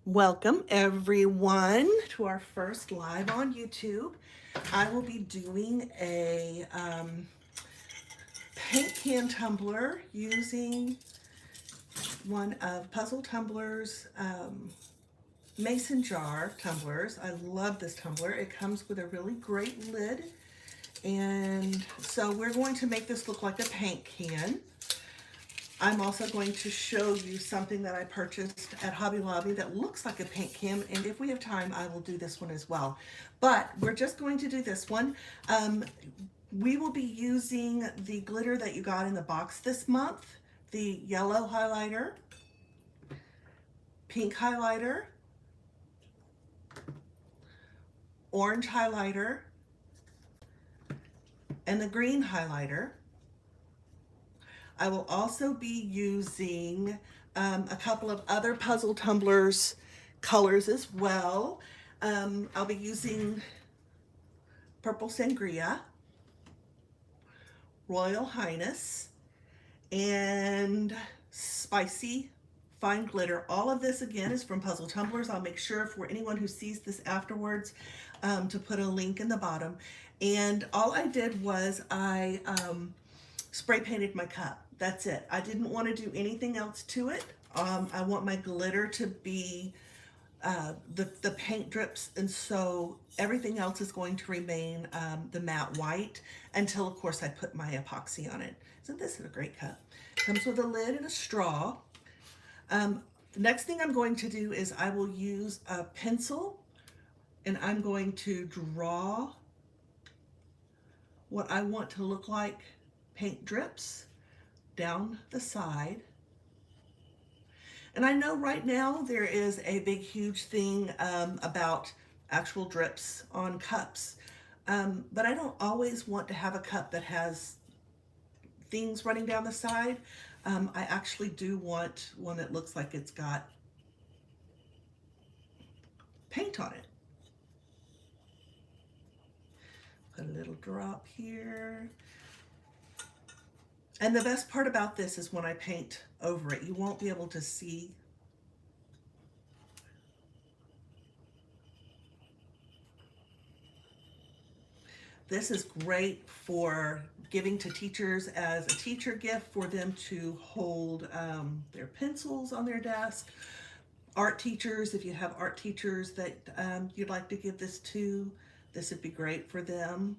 Welcome everyone to our first live on YouTube. I will be doing a paint can tumbler using one of Puzzle Tumbler's mason jar tumblers. I love this tumbler. It comes with a really great lid. And so we're going to make this look like a paint can. I'm also going to show you something that I purchased at Hobby Lobby that looks like a paint can, and if we have time, I will do this one as well. But we're just going to do this one. We will be using the glitter that you got in the box this month, the yellow highlighter, pink highlighter, orange highlighter, and the green highlighter. I will also be using a couple of other Puzzle Tumblers colors as well. I'll be using Purple Sangria, Royal Highness, and Spicy Fine Glitter. All of this again is from Puzzle Tumblers. I'll make sure for anyone who sees this afterwards to put a link in the bottom. And all I did was I spray painted my cup. That's it. I didn't want to do anything else to it. I want my glitter to be the paint drips, and so everything else is going to remain the matte white until, of course, I put my epoxy on it. So this is a great cup. Comes with a lid and a straw. The next thing I'm going to do is I will use a pencil, and I'm going to draw what I want to look like paint drips down the side. And I know right now there is a big huge thing about actual drips on cups, but I don't always want to have a cup that has things running down the side. I actually do want one that looks like it's got paint on it. Put a little drop here. And the best part about this is when I paint over it, you won't be able to see. This is great for giving to teachers as a teacher gift for them to hold their pencils on their desk. Art teachers, if you have art teachers that you'd like to give this to, this would be great for them.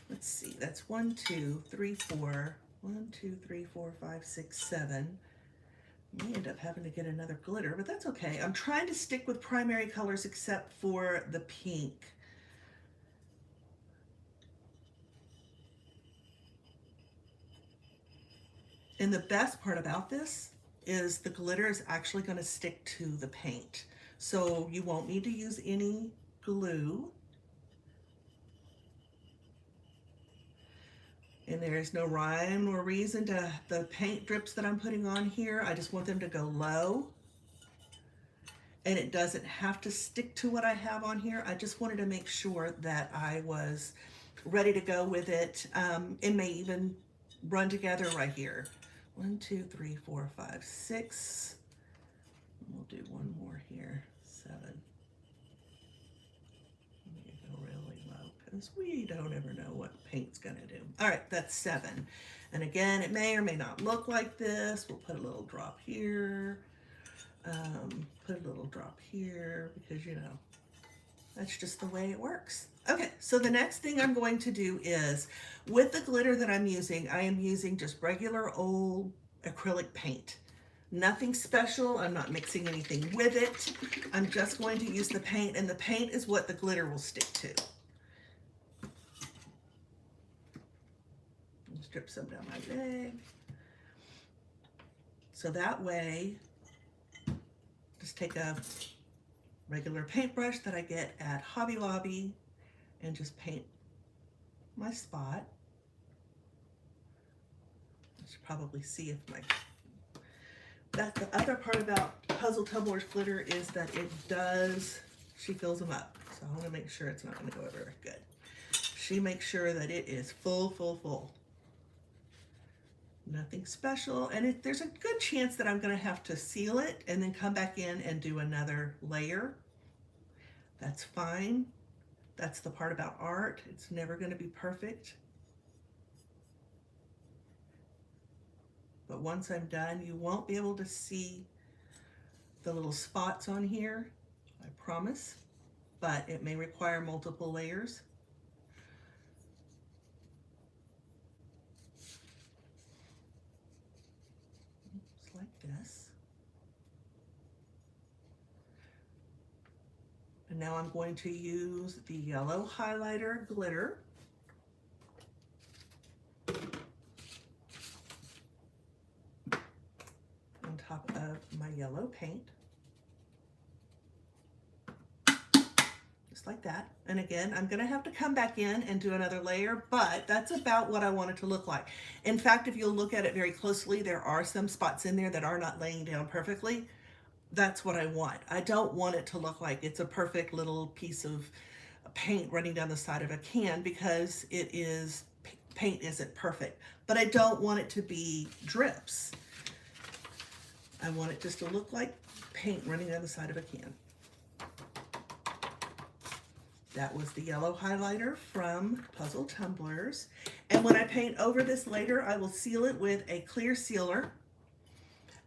Let's see, that's 1, 2, 3, 4. 1, 2, 3, 4, 5, 6, 7. May end up having to get another glitter, but that's okay. I'm trying to stick with primary colors except for the pink. And the best part about this is the glitter is actually going to stick to the paint. So you won't need to use any glue. And there is no rhyme or reason to the paint drips that I'm putting on here. I just want them to go low. And it doesn't have to stick to what I have on here. I just wanted to make sure that I was ready to go with it. It may even run together right here. 1, 2, 3, 4, 5, 6. We'll do one more here. 7. Because we don't ever know what paint's gonna do. All right, that's 7. And again, it may or may not look like this. We'll put a little drop here, put a little drop here, because you know, that's just the way it works. Okay, so the next thing I'm going to do is, with the glitter that I'm using, I am using just regular old acrylic paint. Nothing special, I'm not mixing anything with it. I'm just going to use the paint, and the paint is what the glitter will stick to. Strip some down my leg. So that way, just take a regular paintbrush that I get at Hobby Lobby and just paint my spot. I should probably see if my... That's the other part about Puzzle Tumbler's glitter is that it does, she fills them up. So I want to make sure it's not going to go over good. She makes sure that it is full, full, full. Nothing special, and there's a good chance that I'm going to have to seal it and then come back in and do another layer. That's fine. That's the part about art. It's never going to be perfect. But once I'm done, you won't be able to see the little spots on here, I promise, but it may require multiple layers. Just like this. And now I'm going to use the yellow highlighter glitter. On top of my yellow paint. Just like that. And again, I'm going to have to come back in and do another layer, but that's about what I want it to look like. In fact, if you'll look at it very closely, there are some spots in there that are not laying down perfectly. That's what I want. I don't want it to look like it's a perfect little piece of paint running down the side of a can, because it is, paint isn't perfect. But I don't want it to be drips. I want it just to look like paint running down the side of a can. That was the yellow highlighter from Puzzle Tumblers. And when I paint over this later, I will seal it with a clear sealer.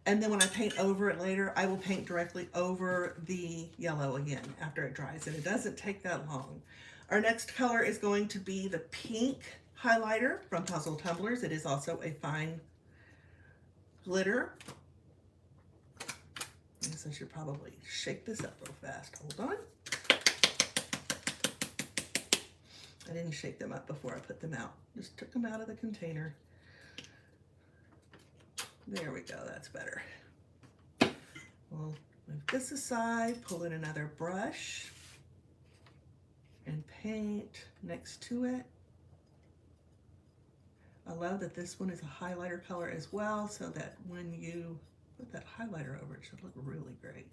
And then when I paint over it later, I will paint directly over the yellow again after it dries. And it doesn't take that long. Our next color is going to be the pink highlighter from Puzzle Tumblers. It is also a fine glitter. So I should probably shake this up real fast. Hold on. I didn't shake them up before I put them out. Just took them out of the container. There we go, that's better. We'll move this aside, pull in another brush, and paint next to it. I love that this one is a highlighter color as well, so that when you put that highlighter over, it should look really great.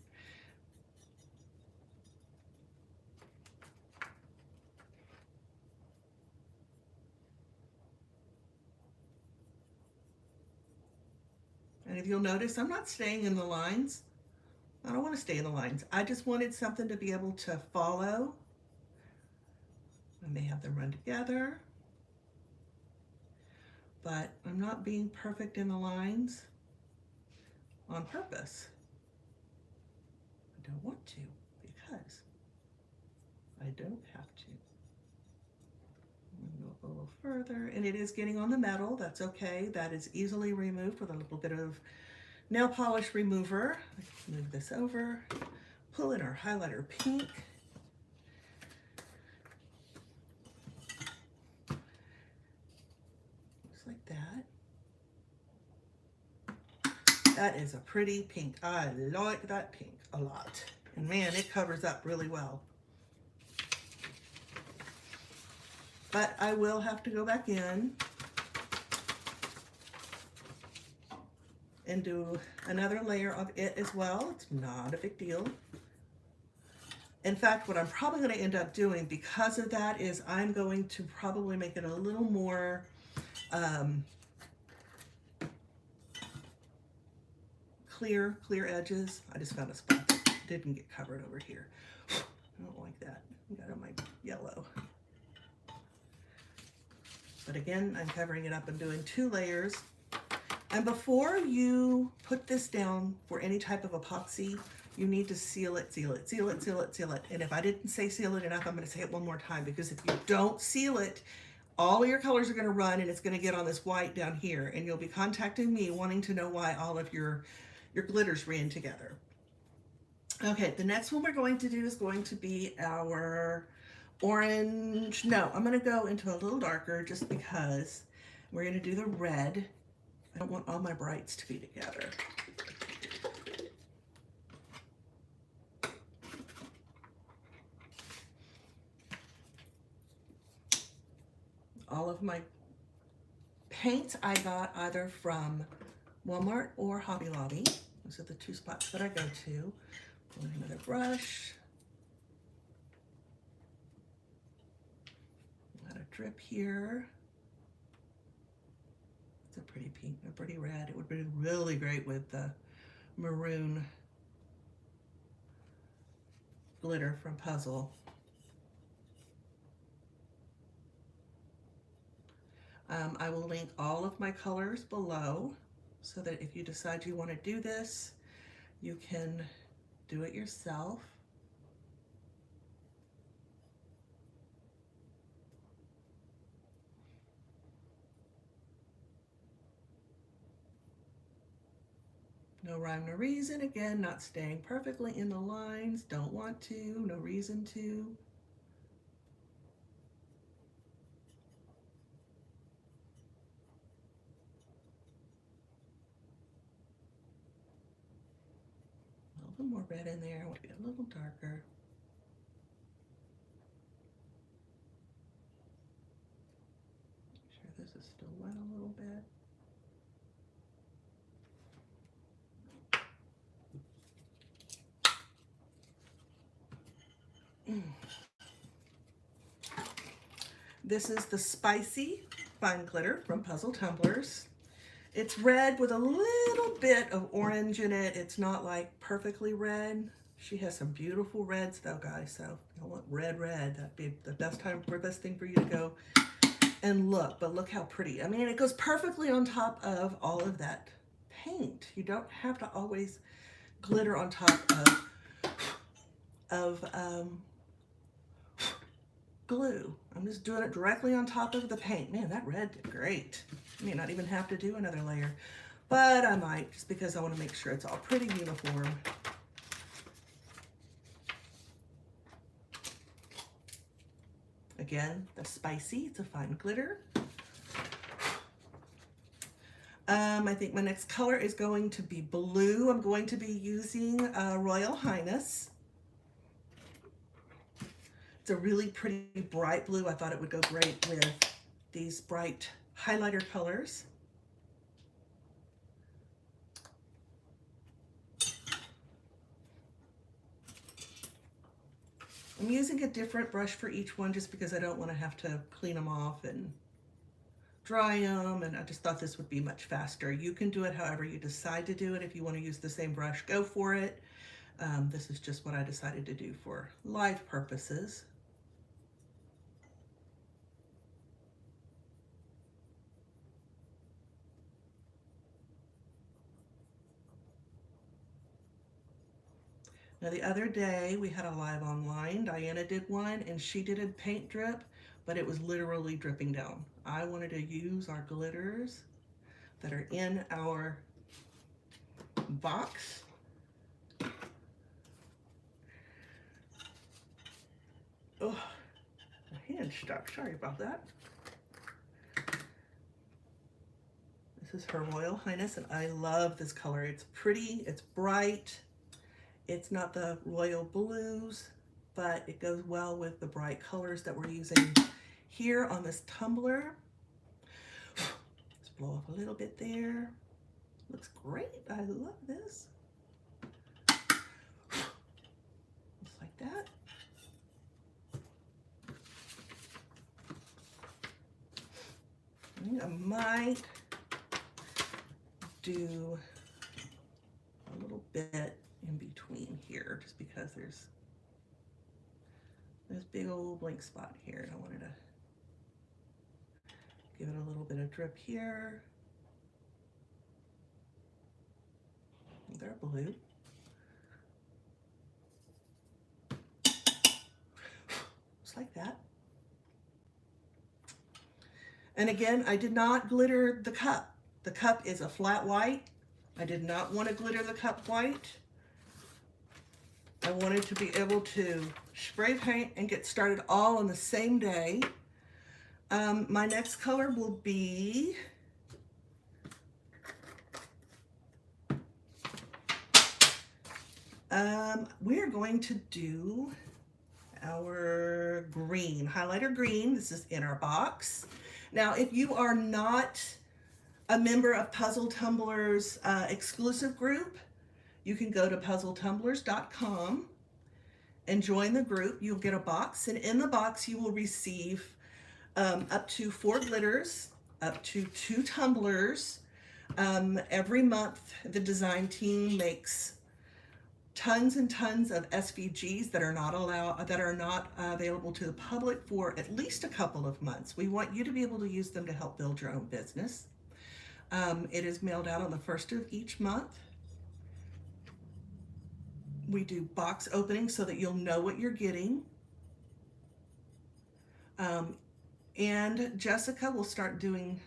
And if you'll notice, I'm not staying in the lines. I don't want to stay in the lines. I just wanted something to be able to follow. I may have them run together, but I'm not being perfect in the lines on purpose. I don't want to, because I don't have to. Go a little further, and it is getting on the metal. That's okay. That is easily removed with a little bit of nail polish remover. Let's move this over, pull in our highlighter pink. Just like that. That is a pretty pink. I like that pink a lot. And man, it covers up really well. But I will have to go back in and do another layer of it as well. It's not a big deal. In fact, what I'm probably going to end up doing because of that is I'm going to probably make it a little more clear edges. I just found a spot that didn't get covered over here. I don't like that. I got on my yellow. But again, I'm covering it up and doing 2 layers. And before you put this down for any type of epoxy, you need to seal it, seal it, seal it, seal it, seal it. And if I didn't say seal it enough, I'm going to say it one more time, because if you don't seal it, all of your colors are going to run and it's going to get on this white down here. And you'll be contacting me wanting to know why all of your glitters ran together. Okay, the next one we're going to do is going to be our orange. No, I'm going to go into a little darker just because we're going to do the red. I don't want all my brights to be together. All of my paints I got either from Walmart or Hobby Lobby. Those are the 2 spots that I go to. Pull in another brush. Let it drip here. It's a pretty pink, a pretty red. It would be really great with the maroon glitter from Puzzle. I will link all of my colors below so that if you decide you want to do this, you can do it yourself. No rhyme, no reason. Again, not staying perfectly in the lines. Don't want to, no reason to. A little more red in there. I want to get a little darker. Make sure this is still wet a little bit. This is the Spicy Fine Glitter from Puzzle Tumblers. It's red with a little bit of orange in it. It's not like perfectly red. She has some beautiful reds though, guys. So if you want red, that'd be the best thing for you to go and look. But look how pretty. I mean, it goes perfectly on top of all of that paint. You don't have to always glitter on top of glue. I'm just doing it directly on top of the paint. Man, that red did great. I may not even have to do another layer, but I might, just because I want to make sure it's all pretty uniform. Again, the Spicy, it's a fine glitter. I think my next color is going to be blue. I'm going to be using Royal Highness. It's a really pretty bright blue. I thought it would go great with these bright highlighter colors. I'm using a different brush for each one just because I don't want to have to clean them off and dry them, and I just thought this would be much faster. You can do it however you decide to do it. If you want to use the same brush, go for it. This is just what I decided to do for live purposes. Now the other day we had a live online. Diana did one and she did a paint drip, but it was literally dripping down. I wanted to use our glitters that are in our box. Oh, my hand stuck. Sorry about that. This is her Royal Highness, and I love this color. It's pretty, it's bright. It's not the royal blues, but it goes well with the bright colors that we're using here on this tumbler. Let's blow off a little bit there. Looks great. I love this. Just like that. I might do a little bit in between here, just because there's this big old blank spot here, and I wanted to give it a little bit of drip here. They're blue. Just like that. And again, I did not glitter the cup. The cup is a flat white. I did not want to glitter the cup white. I wanted to be able to spray paint and get started all on the same day. My next color will be we're going to do our green, highlighter green. This is in our box. Now, if you are not a member of Puzzle Tumblr's exclusive group, you can go to puzzletumblers.com and join the group. You'll get a box, and in the box you will receive up to 4 glitters up to 2 tumblers. Every month, the design team makes tons and tons of SVGs that are not available to the public for at least a couple of months. We want you to be able to use them to help build your own business. It is mailed out on the first of each month. We do box openings so that you'll know what you're getting. And Jessica will start doing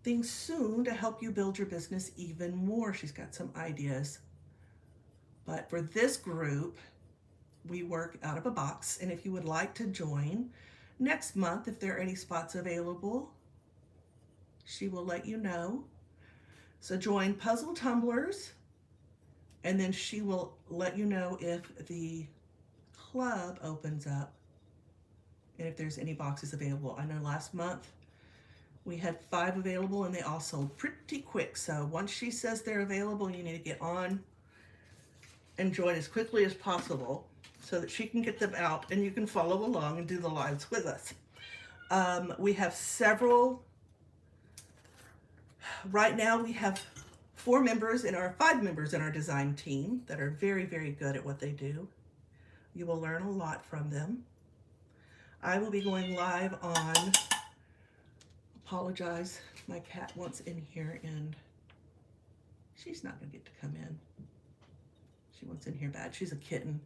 things soon to help you build your business even more. She's got some ideas. But for this group, we work out of a box. And if you would like to join next month, if there are any spots available, she will let you know. So join Puzzle Tumblers, and then she will let you know if the club opens up and if there's any boxes available. I know last month we had 5 available and they all sold pretty quick. So once she says they're available, you need to get on and join as quickly as possible so that she can get them out and you can follow along and do the lives with us. We have several. Right now we have 5 members in our design team that are very, very good at what they do. You will learn a lot from them. I will be going live on, apologize, my cat wants in here and she's not gonna get to come in. She wants in here bad. She's a kitten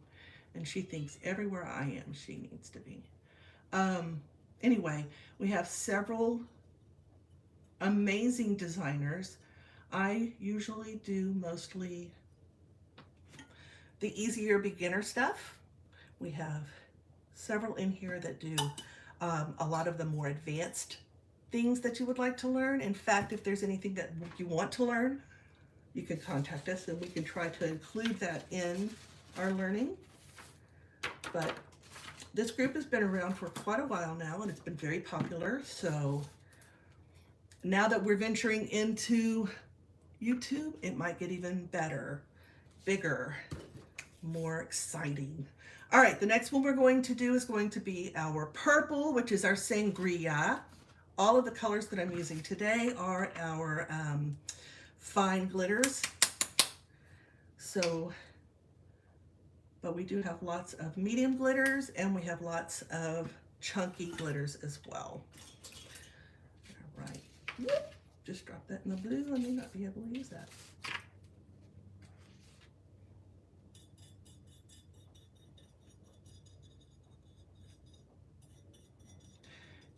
and she thinks everywhere I am she needs to be. Anyway, we have several amazing designers. I usually do mostly the easier beginner stuff. We have several in here that do a lot of the more advanced things that you would like to learn. In fact, if there's anything that you want to learn, you can contact us and we can try to include that in our learning. But this group has been around for quite a while now and it's been very popular. So now that we're venturing into YouTube, it might get even better, bigger, more exciting. All right, the next one we're going to do is going to be our purple, which is our sangria. All of the colors that I'm using today are our fine glitters. So, but we do have lots of medium glitters and we have lots of chunky glitters as well. All right. Whoop. Just drop that in the blue. I may not be able to use that.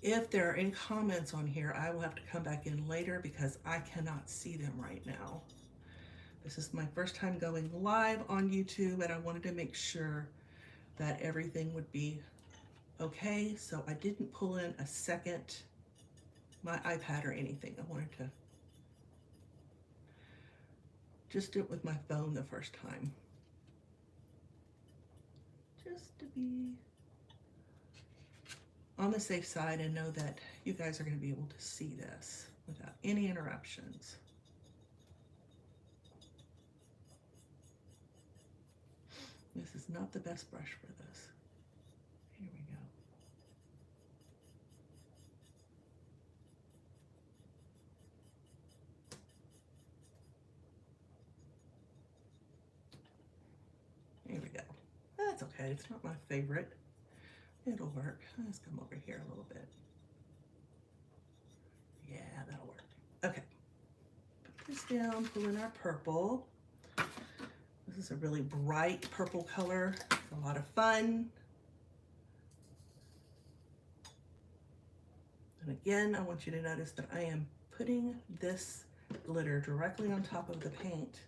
If there are any comments on here, I will have to come back in later because I cannot see them right now. This is my first time going live on YouTube and I wanted to make sure that everything would be okay. So I didn't pull in my iPad or anything. I wanted to just do it with my phone the first time. Just to be on the safe side and know that you guys are going to be able to see this without any interruptions. This is not the best brush for this. Here we go. Here we go. That's okay. It's not my favorite. It'll work. Let's come over here a little bit. Yeah, that'll work. Okay. Put this down, pull in our purple. This is a really bright purple color. It's a lot of fun. And again, I want you to notice that I am putting this glitter directly on top of the paint.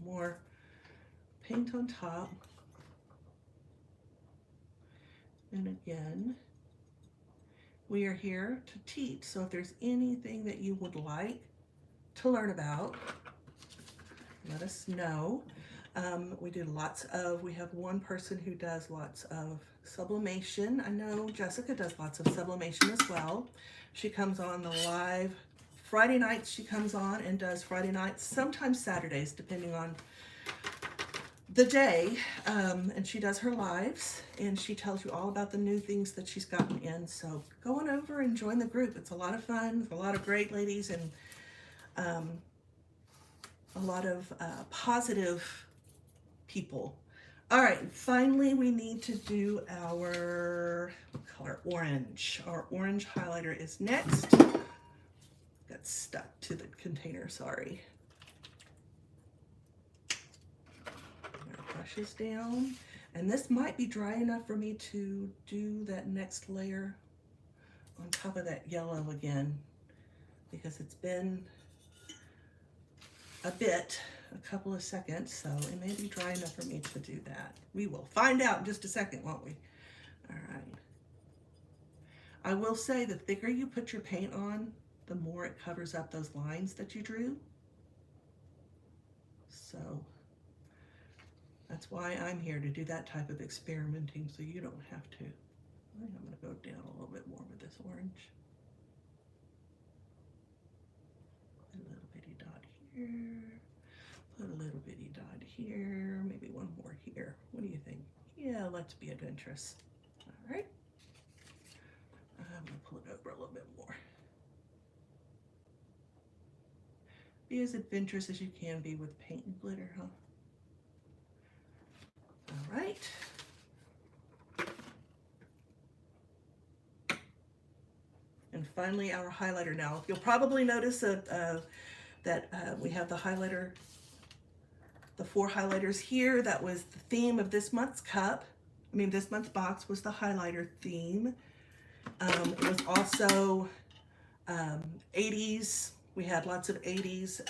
More paint on top. And again, we are here to teach. So if there's anything that you would like to learn about, let us know. We have one person who does lots of sublimation. I know Jessica does lots of sublimation as well. She comes on the live Friday nights. She comes on and does Friday nights, sometimes Saturdays, depending on the day, and she does her lives, and she tells you all about the new things that she's gotten in. So go on over and join the group. It's a lot of fun, a lot of great ladies, and a lot of positive people. All right, finally we need to do our color orange. Our orange highlighter is next. Got stuck to the container, sorry. Brushes down, and this might be dry enough for me to do that next layer on top of that yellow again, because it's been a couple of seconds, so it may be dry enough for me to do that. We will find out in just a second, won't we? All right. I will say the thicker you put your paint on, the more it covers up those lines that you drew. So that's why I'm here, to do that type of experimenting, so you don't have to. I think I'm going to go down a little bit more with this orange. Put a little bitty dot here. Put a little bitty dot here. Maybe one more here. What do you think? Yeah, let's be adventurous. All right. I'm going to pull it over a little bit more. Be as adventurous as you can be with paint and glitter, huh? All right. And finally, our highlighter now. You'll probably notice that we have the highlighter, the 4 highlighters here. That was the theme of this month's cup. I mean, this month's box was the highlighter theme. It was also 80s. We had lots of 80s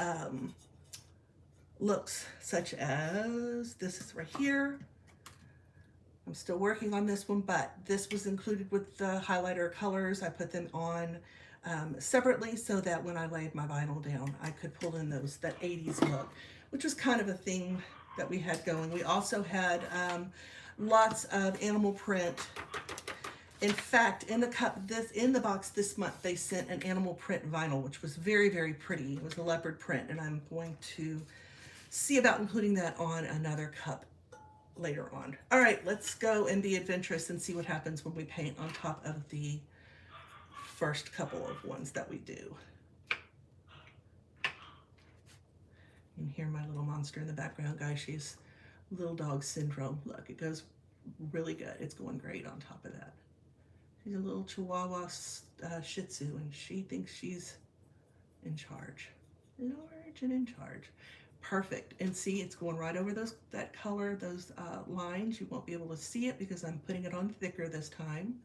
looks, such as this is right here. I'm still working on this one, but this was included with the highlighter colors. I put them on separately so that when I laid my vinyl down, I could pull in that 80s look, which was kind of a thing that we had going. We also had lots of animal print. In fact, in the box this month, they sent an animal print vinyl, which was very, very pretty. It was a leopard print, and I'm going to see about including that on another cup later on. All right, let's go and be adventurous and see what happens when we paint on top of the first couple of ones that we do. You can hear my little monster in the background, guys. She's little dog syndrome. Look, it goes really good. It's going great on top of that. She's a little Chihuahua Shih Tzu, and she thinks she's in charge. Large and in charge. Perfect. And see, it's going right over that color, those lines. You won't be able to see it because I'm putting it on thicker this time.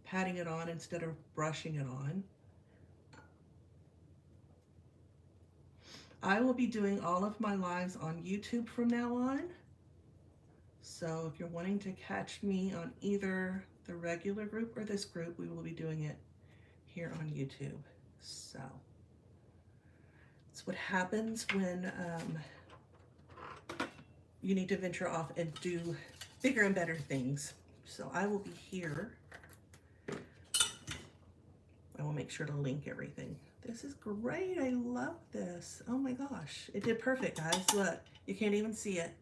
Patting it on instead of brushing it on. I will be doing all of my lives on YouTube from now on. So if you're wanting to catch me on either the regular group or this group, we will be doing it here on YouTube. So it's what happens when you need to venture off and do bigger and better things. So I will be here. I will make sure to link everything. This is great. I love this. Oh my gosh. It did perfect, guys. Look, you can't even see it.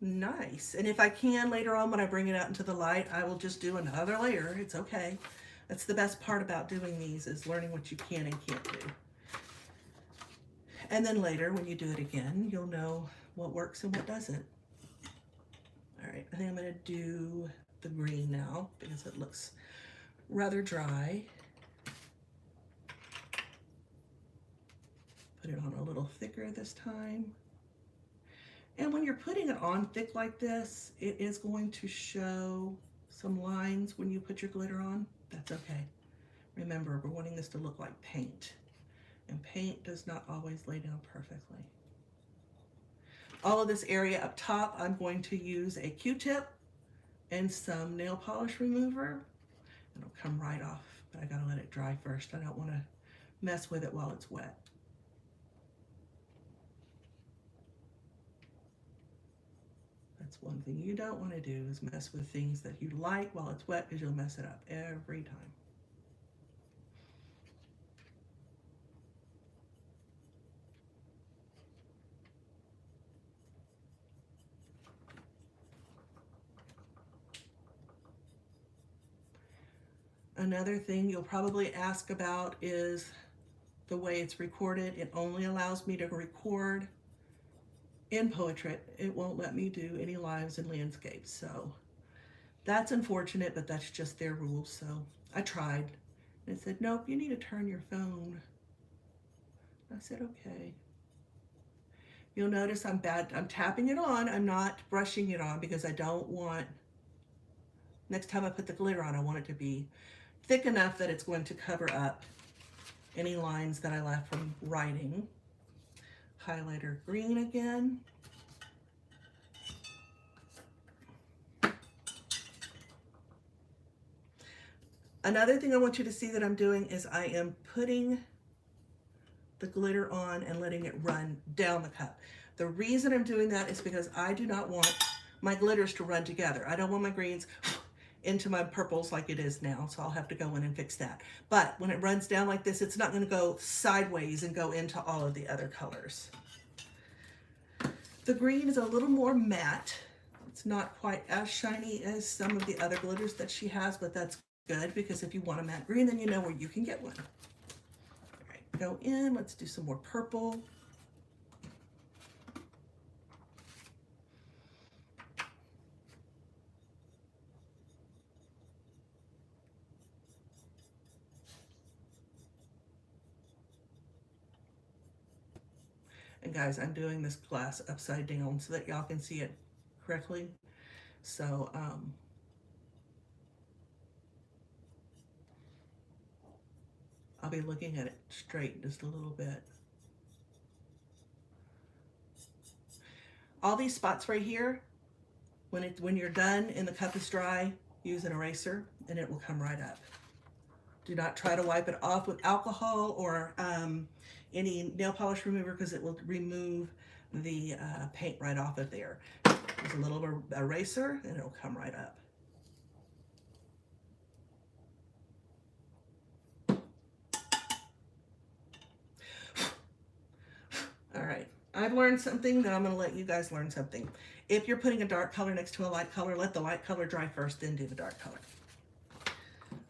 Nice. And if I can later on when I bring it out into the light, I will just do another layer. It's okay. That's the best part about doing these, is learning what you can and can't do. And then later when you do it again, you'll know what works and what doesn't. All right, I think I'm going to do the green now because it looks rather dry. Put it on a little thicker this time. And when you're putting it on thick like this, it is going to show some lines when you put your glitter on. That's okay. Remember, we're wanting this to look like paint, and paint does not always lay down perfectly. All of this area up top, I'm going to use a Q-tip and some nail polish remover. It'll come right off, but I gotta let it dry first. I don't want to mess with it while it's wet. That's one thing you don't want to do, is mess with things that you like while it's wet, because you'll mess it up every time. Another thing you'll probably ask about is the way it's recorded. It only allows me to record in portrait. It won't let me do any lives and landscapes. So that's unfortunate, but that's just their rules. So I tried. And it said, nope, you need to turn your phone. I said, okay. You'll notice I'm tapping it on. I'm not brushing it on because I don't want, next time I put the glitter on, I want it to be thick enough that it's going to cover up any lines that I left from writing. Highlighter green again. Another thing I want you to see that I'm doing is I am putting the glitter on and letting it run down the cup. The reason I'm doing that is because I do not want my glitters to run together. I don't want my greens into my purples like it is now, so I'll have to go in and fix that. But when it runs down like this, it's not going to go sideways and go into all of the other colors. The green is a little more matte. It's not quite as shiny as some of the other glitters that she has, but that's good because if you want a matte green, then you know where you can get one. All right, go in, let's do some more purple. And guys, I'm doing this glass upside down so that y'all can see it correctly. So, I'll be looking at it straight just a little bit. All these spots right here, when you're done and the cup is dry, use an eraser and it will come right up. Do not try to wipe it off with alcohol or any nail polish remover because it will remove the paint right off of there. Use a little eraser and it'll come right up. All right, I've learned something, then I'm going to let you guys learn something. If you're putting a dark color next to a light color, let the light color dry first, then do the dark color.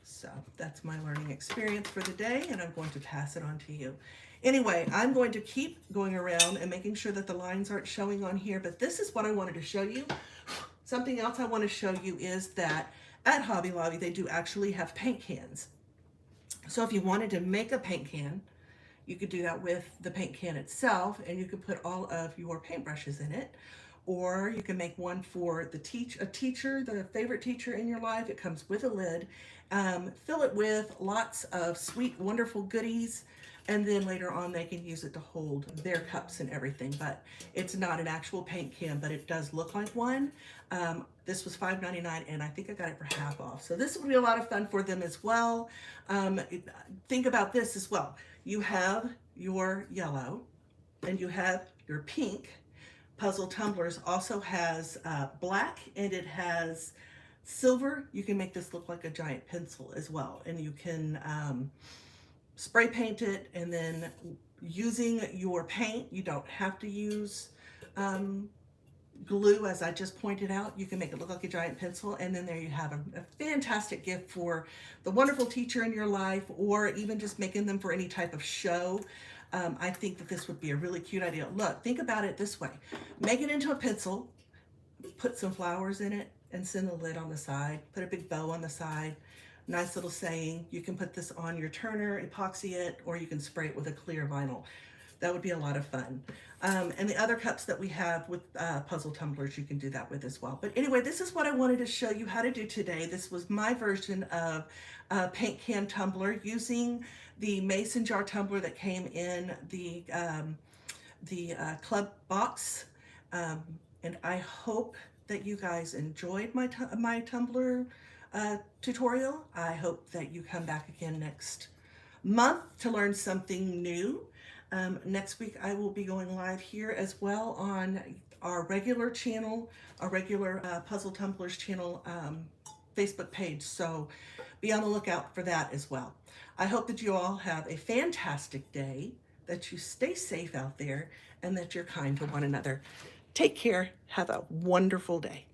So that's my learning experience for the day, and I'm going to pass it on to you. Anyway, I'm going to keep going around and making sure that the lines aren't showing on here, but this is what I wanted to show you. Something else I want to show you is that at Hobby Lobby, they do actually have paint cans. So if you wanted to make a paint can, you could do that with the paint can itself, and you could put all of your paintbrushes in it. Or you can make one for a teacher, the favorite teacher in your life. It comes with a lid. Fill it with lots of sweet, wonderful goodies, and then later on they can use it to hold their cups and everything. But it's not an actual paint can, but it does look like one. This was $5.99, and I think I got it for half off. So this would be a lot of fun for them as well. Think about this as well. You have your yellow, and you have your pink. Puzzle Tumblers also has black, and it has silver. You can make this look like a giant pencil as well, and you can spray paint it, and then using your paint, you don't have to use glue, as I just pointed out. You can make it look like a giant pencil, and then there you have a fantastic gift for the wonderful teacher in your life, or even just making them for any type of show. I think that this would be a really cute idea. Look, think about it this way. Make it into a pencil, put some flowers in it, and send the lid on the side. Put a big bow on the side. Nice little saying. You can put this on your turner, epoxy it, or you can spray it with a clear vinyl. That would be a lot of fun. And the other cups that we have with puzzle tumblers, you can do that with as well. But anyway, this is what I wanted to show you how to do today. This was my version of paint can tumbler using the mason jar tumbler that came in the club box. And I hope that you guys enjoyed my tumbler tutorial. I hope that you come back again next month to learn something new. Next week I will be going live here as well on our regular channel, our regular Puzzle Tumblers channel Facebook page. So be on the lookout for that as well. I hope that you all have a fantastic day, that you stay safe out there, and that you're kind to one another. Take care. Have a wonderful day.